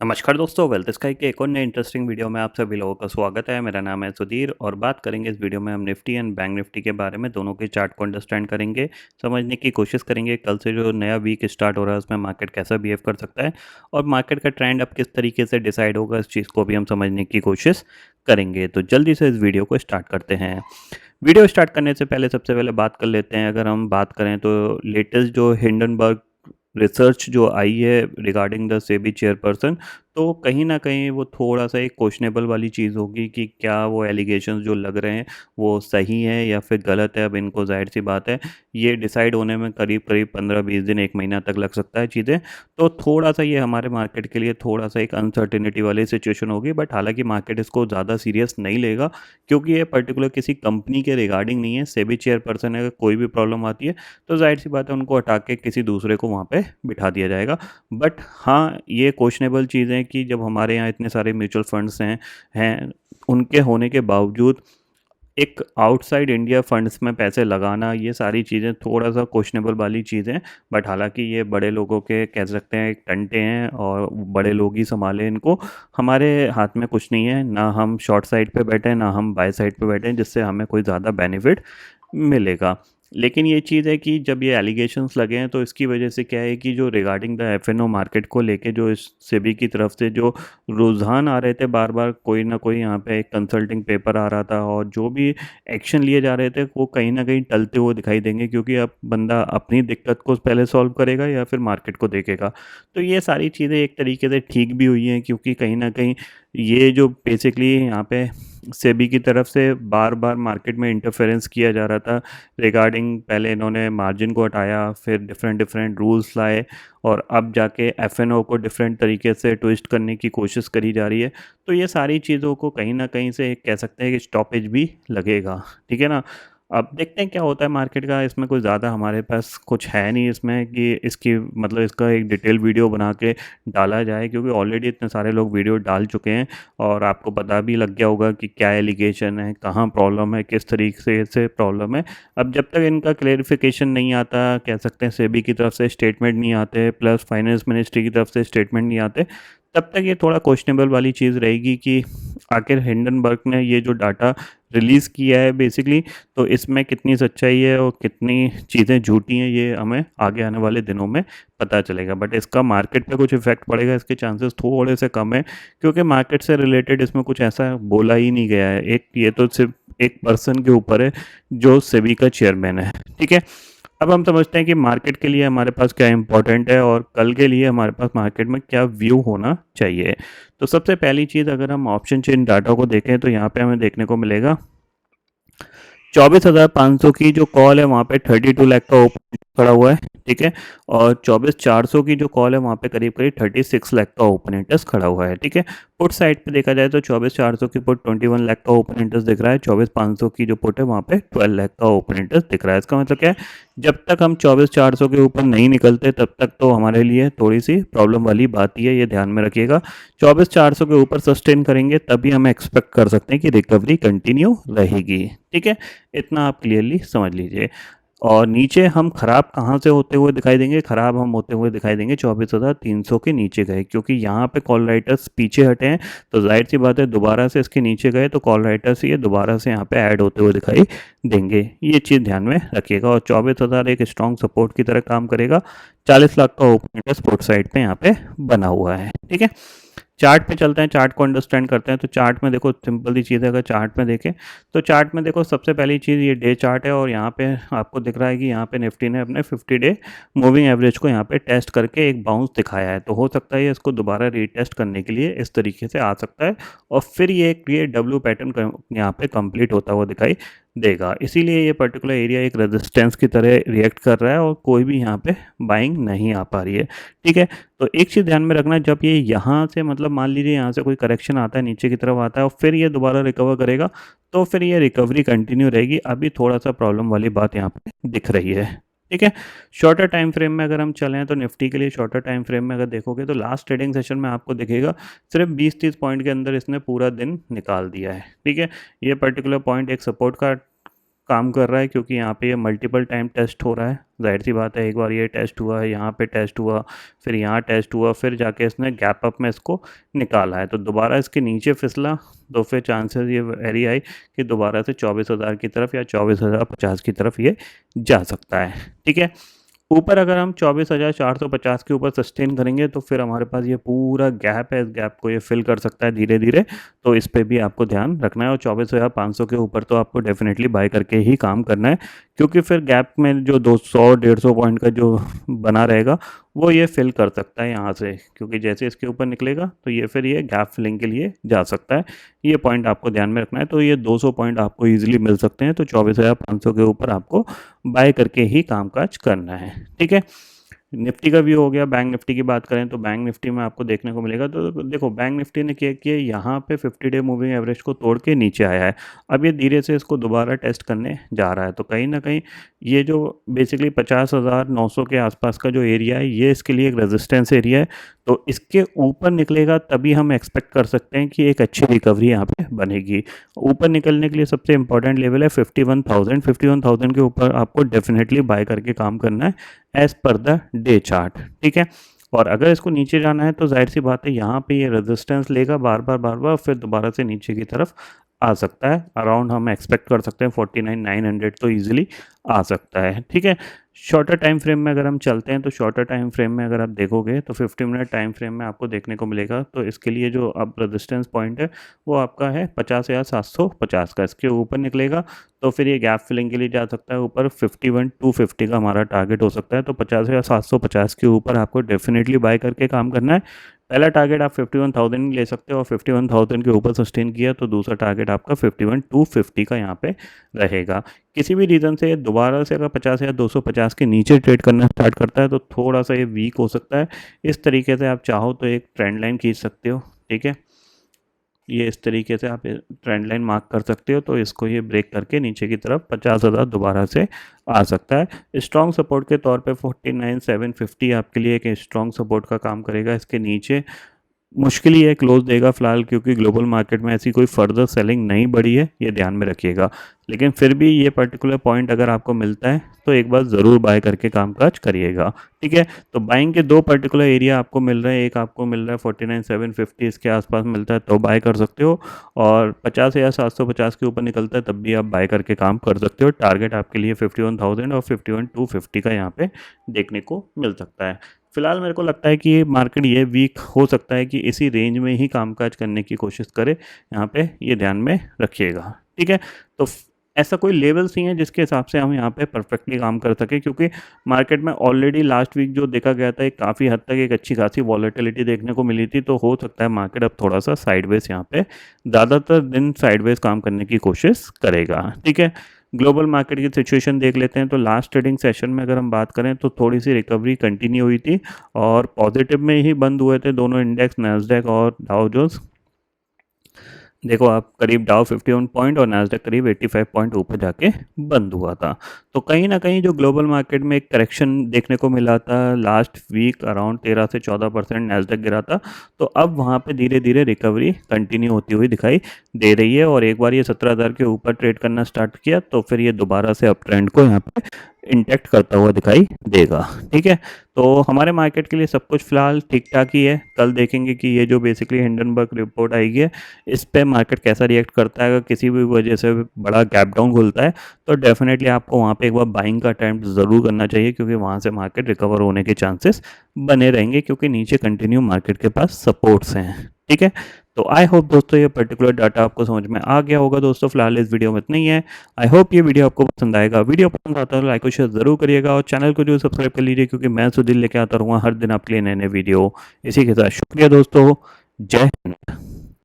नमस्कार दोस्तों, wealth sky के एक और नए इंटरेस्टिंग वीडियो में आप सभी लोगों का स्वागत है। मेरा नाम है सुधीर और बात करेंगे इस वीडियो में हम निफ्टी एंड बैंक निफ्टी के बारे में। दोनों के चार्ट को अंडरस्टैंड करेंगे, समझने की कोशिश करेंगे कल से जो नया वीक स्टार्ट हो रहा है उसमें मार्केट कैसा बिहेव कर सकता है और मार्केट का ट्रेंड अब किस तरीके से डिसाइड होगा, इस चीज़ को भी हम समझने की कोशिश करेंगे। तो जल्दी से इस वीडियो को स्टार्ट करते हैं। वीडियो स्टार्ट करने से पहले सबसे पहले बात कर लेते हैं, अगर हम बात करें तो लेटेस्ट जो हिंडनबर्ग रिसर्च जो आई है रिगार्डिंग द सेबी चेयरपर्सन, तो कहीं ना कहीं वो थोड़ा सा एक क्वेश्चनेबल वाली चीज़ होगी कि क्या वो एलिगेशंस जो लग रहे हैं वो सही है या फिर गलत है। अब इनको जाहिर सी बात है ये डिसाइड होने में करीब करीब 15-20 दिन, एक महीना तक लग सकता है चीज़ें। तो थोड़ा सा ये हमारे मार्केट के लिए थोड़ा सा एक अनसर्टिनिटी वाली सिचुएशन होगी, बट हालांकि मार्केट इसको ज़्यादा सीरियस नहीं लेगा क्योंकि ये पर्टिकुलर किसी कंपनी के रिगार्डिंग नहीं है। सेबी चेयरपर्सन अगर कोई भी प्रॉब्लम आती है तो जाहिर सी बात है उनको हटा के किसी दूसरे को वहाँ पे बिठा दिया जाएगा। बट हाँ, ये क्वेश्चनेबल चीज़ है कि जब हमारे यहाँ इतने सारे म्यूचुअल फंड्स हैं उनके होने के बावजूद एक आउटसाइड इंडिया फंड्स में पैसे लगाना, ये सारी चीज़ें थोड़ा सा क्वेश्चनेबल वाली चीज़ें। बट हालांकि ये बड़े लोगों के कह सकते हैं एक टंटे हैं और बड़े लोग ही संभाले इनको। हमारे हाथ में कुछ नहीं है, ना हम शॉर्ट साइड पे बैठे हैं ना हम बाय साइड पे बैठे हैं जिससे हमें कोई ज़्यादा बेनिफिट मिलेगा। लेकिन ये चीज़ है कि जब ये एलिगेशंस लगे हैं तो इसकी वजह से क्या है कि जो रिगार्डिंग द एफएनओ मार्केट को लेके जो इस सेबी की तरफ से जो रुझान आ रहे थे, बार बार कोई ना कोई यहाँ पे एक कंसल्टिंग पेपर आ रहा था और जो भी एक्शन लिए जा रहे थे वो कहीं ना कहीं टलते हुए दिखाई देंगे, क्योंकि अब बंदा अपनी दिक्कत को पहले सॉल्व करेगा या फिर मार्केट को देखेगा। तो ये सारी चीज़ें एक तरीके से ठीक भी हुई हैं, क्योंकि कहीं ना कहीं ये जो बेसिकली यहाँ पे सेबी की तरफ से बार बार मार्केट में इंटरफेरेंस किया जा रहा था रिगार्डिंग, पहले इन्होंने मार्जिन को हटाया, फिर डिफरेंट डिफरेंट रूल्स लाए और अब जाके एफएनओ को डिफरेंट तरीके से ट्विस्ट करने की कोशिश करी जा रही है। तो ये सारी चीज़ों को कहीं ना कहीं से कह सकते हैं कि स्टॉपेज भी लगेगा, ठीक है ना। अब देखते हैं क्या होता है मार्केट का। इसमें कोई ज़्यादा हमारे पास कुछ है नहीं इसमें कि इसकी मतलब इसका एक डिटेल वीडियो बना के डाला जाए, क्योंकि ऑलरेडी इतने सारे लोग वीडियो डाल चुके हैं और आपको पता भी लग गया होगा कि क्या एलिगेशन है, कहाँ प्रॉब्लम है, किस तरीके से प्रॉब्लम है। अब जब तक इनका क्लेरिफिकेशन नहीं आता, कह सकते हैं सेबी की तरफ से स्टेटमेंट नहीं आते प्लस फाइनेंस मिनिस्ट्री की तरफ से स्टेटमेंट नहीं आते, तब तक ये थोड़ा क्वेश्चनेबल वाली चीज़ रहेगी कि आखिर हिंडनबर्ग ने ये जो डाटा रिलीज़ किया है बेसिकली, तो इसमें कितनी सच्चाई है और कितनी चीज़ें झूठी हैं ये हमें आगे आने वाले दिनों में पता चलेगा। बट इसका मार्केट पे कुछ इफेक्ट पड़ेगा इसके चांसेस थोड़े से कम है, क्योंकि मार्केट से रिलेटेड इसमें कुछ ऐसा बोला ही नहीं गया है। एक ये तो सिर्फ एक पर्सन के ऊपर है जो सेबी का चेयरमैन है, ठीक है। अब हम समझते हैं कि मार्केट के लिए हमारे पास क्या इंपॉर्टेंट है और कल के लिए हमारे पास मार्केट में क्या व्यू होना चाहिए। तो सबसे पहली चीज़, अगर हम ऑप्शन चेन डाटा को देखें तो यहाँ पे हमें देखने को मिलेगा 24,500 की जो कॉल है वहाँ पे 32 लाख का ओपन खड़ा हुआ है, ठीक है। और 24,400 की जो कॉल है वहाँ पे करीब करीब 36 लाख का ओपन इंटरेस्ट खड़ा हुआ है, ठीक है। पुट साइड पे देखा जाए तो 24,400 की पुट 21 लाख का ओपन इंटरेस्ट दिख रहा है, 24,500 की जो पुट है वहाँ पे 12 लाख का ओपन इंटरेस्ट दिख रहा है। इसका मतलब क्या है, जब तक हम 24,400 के ऊपर नहीं निकलते तब तक तो हमारे लिए थोड़ी सी प्रॉब्लम वाली बात ही है, ये ध्यान में रखिएगा। 24,400 के ऊपर सस्टेन करेंगे तभी हम एक्सपेक्ट कर सकते हैं कि रिकवरी कंटिन्यू रहेगी, ठीक है। इतना आप क्लियरली समझ लीजिए। और नीचे हम खराब कहाँ से होते हुए दिखाई देंगे, खराब हम होते हुए दिखाई देंगे 24,300 के नीचे गए, क्योंकि यहाँ पे कॉल राइटर्स पीछे हटे हैं तो जाहिर सी बात है दोबारा से इसके नीचे गए तो कॉल राइटर्स ये दोबारा से यहाँ पे ऐड होते हुए दिखाई देंगे। ये चीज़ ध्यान में रखिएगा। और 24,000 एक स्ट्रॉन्ग सपोर्ट की तरह काम करेगा। 40 लाख का ओपन सपोर्ट साइड पे यहाँ पे बना हुआ है, ठीक है। चार्ट पे चलते हैं, चार्ट को अंडरस्टैंड करते हैं। तो चार्ट में देखो सिंपल सी चीज़ है, अगर चार्ट में देखें तो चार्ट में देखो सबसे पहली चीज़ ये डे चार्ट है और यहाँ पे आपको दिख रहा है कि यहाँ पे निफ्टी ने अपने 50 डे मूविंग एवरेज को यहाँ पे टेस्ट करके एक बाउंस दिखाया है। तो हो सकता है इसको दोबारा रीटेस्ट करने के लिए इस तरीके से आ सकता है और फिर ये डब्ल्यू पैटर्न यहाँ पे कंप्लीट होता हुआ दिखाई देगा। इसीलिए ये पर्टिकुलर एरिया एक रेजिस्टेंस की तरह रिएक्ट कर रहा है और कोई भी यहाँ पे बाइंग नहीं आ पा रही है, ठीक है। तो एक चीज़ ध्यान में रखना, जब ये यहाँ से मतलब मान लीजिए यहाँ से कोई करेक्शन आता है, नीचे की तरफ आता है और फिर ये दोबारा रिकवर करेगा तो फिर ये रिकवरी कंटिन्यू रहेगी। अभी थोड़ा सा प्रॉब्लम वाली बात यहाँ पे दिख रही है, ठीक है। शॉर्टर टाइम फ्रेम में अगर हम चलें तो निफ्टी के लिए शॉर्टर टाइम फ्रेम में अगर देखोगे तो लास्ट ट्रेडिंग सेशन में आपको दिखेगा सिर्फ 20-30 पॉइंट के अंदर इसने पूरा दिन निकाल दिया है, ठीक है। ये पर्टिकुलर पॉइंट एक सपोर्ट का काम कर रहा है, क्योंकि यहाँ पे ये मल्टीपल टाइम टेस्ट हो रहा है। ज़ाहिर सी बात है, एक बार ये टेस्ट हुआ है, यहाँ पे टेस्ट हुआ, फिर यहाँ टेस्ट हुआ, फिर जाके इसने गैप अप में इसको निकाला है, तो दोबारा इसके नीचे फिसला, तो फिर चांसेस ये वेरी हाई कि दोबारा से 24,000 की तरफ या 24,050 की तरफ ये जा सकता है। ठीक है, ऊपर अगर हम 24,450 के ऊपर सस्टेन करेंगे तो फिर हमारे पास ये पूरा गैप है, इस गैप को ये फिल कर सकता है धीरे धीरे, तो इस पे भी आपको ध्यान रखना है। और 24,500 के ऊपर तो आपको डेफिनेटली बाय करके ही काम करना है, क्योंकि फिर गैप में जो 200-150 पॉइंट का जो बना रहेगा वो ये फिल कर सकता है यहाँ से, क्योंकि जैसे इसके ऊपर निकलेगा तो ये फिर ये गैप फिलिंग के लिए जा सकता है। ये पॉइंट आपको ध्यान में रखना है। तो ये 200 पॉइंट आपको ईजिली मिल सकते हैं, तो 24,500 के ऊपर आपको बाय करके ही कामकाज करना है। ठीक है, निफ्टी का व्यू हो गया। बैंक निफ्टी की बात करें तो बैंक निफ्टी में आपको देखने को मिलेगा, तो देखो बैंक निफ्टी ने क्या किया, यहाँ पे 50 डे मूविंग एवरेज को तोड़ के नीचे आया है। अब ये धीरे से इसको दोबारा टेस्ट करने जा रहा है, तो कहीं ना कहीं ये जो बेसिकली 50,900 के आसपास का जो एरिया है, ये इसके लिए एक रेजिस्टेंस एरिया है। तो इसके ऊपर निकलेगा तभी हम एक्सपेक्ट कर सकते हैं कि एक अच्छी रिकवरी यहाँ पे बनेगी। ऊपर निकलने के लिए सबसे इंपॉर्टेंट लेवल है 51,000। 51,000 के ऊपर आपको डेफिनेटली बाय करके काम करना है as per the day chart. ठीक है, और अगर इसको नीचे जाना है तो जाहिर सी बात है यहाँ पे ये रेजिस्टेंस लेगा बार बार, फिर दोबारा से नीचे की तरफ आ सकता है। अराउंड हम एक्सपेक्ट कर सकते हैं 49,900 तो इजीली आ सकता है। ठीक है, शॉर्टर टाइम फ्रेम में अगर हम चलते हैं तो शॉर्टर टाइम फ्रेम में अगर आप देखोगे तो 50 मिनट टाइम फ्रेम में आपको देखने को मिलेगा, तो इसके लिए जो अब रेजिस्टेंस पॉइंट है वो आपका है 50,750 का। इसके ऊपर निकलेगा तो फिर ये गैप फिलिंग के लिए जा सकता है ऊपर। 51,250 का हमारा टारगेट हो सकता है, तो 50,750 के ऊपर आपको डेफिनेटली बाय करके काम करना है। पहला टारगेट आप 51,000 ले सकते हो, और 51,000 के ऊपर सस्टेन किया तो दूसरा टारगेट आपका 51,250 का यहाँ पे रहेगा। किसी भी रीज़न से दोबारा से अगर 50,250 के नीचे ट्रेड करना स्टार्ट करता है तो थोड़ा सा ये वीक हो सकता है। इस तरीके से आप चाहो तो एक ट्रेंड लाइन खींच सकते हो। ठीक है, ये इस तरीके से आप ट्रेंड लाइन मार्क कर सकते हो, तो इसको ये ब्रेक करके नीचे की तरफ 50,000 दोबारा से आ सकता है। स्ट्रॉन्ग सपोर्ट के तौर पे 49,750 आपके लिए एक स्ट्रॉन्ग सपोर्ट का काम करेगा। इसके नीचे मुश्किल ही है क्लोज देगा फिलहाल, क्योंकि ग्लोबल मार्केट में ऐसी कोई फर्दर सेलिंग नहीं बढ़ी है, ये ध्यान में रखिएगा। लेकिन फिर भी ये पर्टिकुलर पॉइंट अगर आपको मिलता है तो एक बार ज़रूर बाय करके कामकाज करिएगा। ठीक है, तो बाइंग के दो पर्टिकुलर एरिया आपको मिल रहे हैं। एक आपको मिल रहा है 49,750, इसके आसपास मिलता है तो बाय कर सकते हो, और 50,750 के ऊपर निकलता है तब भी आप बाय करके काम कर सकते हो। टारगेट आपके लिए 51,000 और 51,250 का यहाँ पे देखने को मिल सकता है। फिलहाल मेरे को लगता है कि ये मार्केट ये वीक हो सकता है कि इसी रेंज में ही कामकाज करने की कोशिश करे, यहाँ पे ये ध्यान में रखिएगा। ठीक है, तो ऐसा कोई लेवल्स नहीं है जिसके हिसाब से हम यहाँ पे परफेक्टली काम कर सके, क्योंकि मार्केट में ऑलरेडी लास्ट वीक जो देखा गया था एक काफ़ी हद तक एक अच्छी खासी वॉलेटिलिटी देखने को मिली थी, तो हो सकता है मार्केट अब थोड़ा सा साइडवेज यहाँ पे ज़्यादातर दिन साइडवेज काम करने की कोशिश करेगा। ठीक है, ग्लोबल मार्केट की सिचुएशन देख लेते हैं, तो लास्ट ट्रेडिंग सेशन में अगर हम बात करें तो थोड़ी सी रिकवरी कंटिन्यू हुई थी और पॉजिटिव में ही बंद हुए थे दोनों इंडेक्स, नैस्डैक और डाउ जोन्स। देखो आप, करीब डाउ 51 पॉइंट और नैस्डैक करीब 85 पॉइंट ऊपर जाके बंद हुआ था। तो कहीं ना कहीं जो ग्लोबल मार्केट में एक करेक्शन देखने को मिला था लास्ट वीक, अराउंड 13 से 14% नैस्डैक गिरा था, तो अब वहाँ पे धीरे धीरे रिकवरी कंटिन्यू होती हुई दिखाई दे रही है। और एक बार ये 17,000 के ऊपर ट्रेड करना स्टार्ट किया तो फिर ये दोबारा से अप ट्रेंड को यहाँ पे इंटैक्ट करता हुआ दिखाई देगा। ठीक है, तो हमारे मार्केट के लिए सब कुछ फिलहाल ठीक ठाक ही है। कल देखेंगे कि ये जो बेसिकली हिंडनबर्ग रिपोर्ट आएगी है, इस पे मार्केट कैसा रिएक्ट करता है। अगर किसी भी वजह से बड़ा गैप डाउन खुलता है तो डेफिनेटली आपको वहाँ पे एक बार बाइंग का अटेम्प्ट ज़रूर करना चाहिए, क्योंकि वहाँ से मार्केट रिकवर होने के चांसेस बने रहेंगे, क्योंकि नीचे कंटिन्यू मार्केट के पास सपोर्ट्स हैं। ठीक है, तो आई होप दोस्तों ये पर्टिकुलर डाटा आपको समझ में आ गया होगा। दोस्तों फिलहाल इस वीडियो में इतना ही है। आई होप ये वीडियो आपको पसंद आएगा। वीडियो पसंद आता है तो लाइक और शेयर जरूर करिएगा, और चैनल को जो सब्सक्राइब कर लीजिए, क्योंकि मैं सुधीर लेके आता रहूँगा हर दिन आपके लिए नए नए वीडियो। इसी के साथ शुक्रिया दोस्तों, जय हिंद।